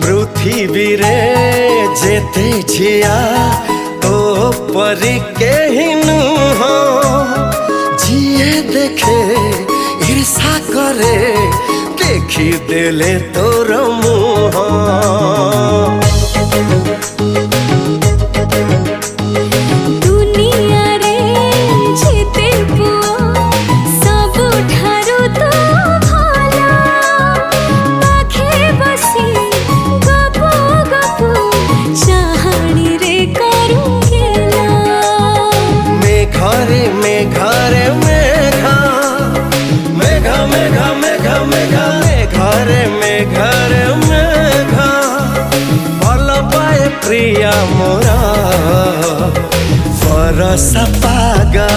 पृथ्वी रे जेते झिया तो परी के नुह जिए देखे ईर्षा करे देखी देले तोर मुह। मेघरे मेघा मेघा मेघा मेघा मेघा मेघरे मेघरे मेघा भल पाए प्रिया मोरा बरस पागा।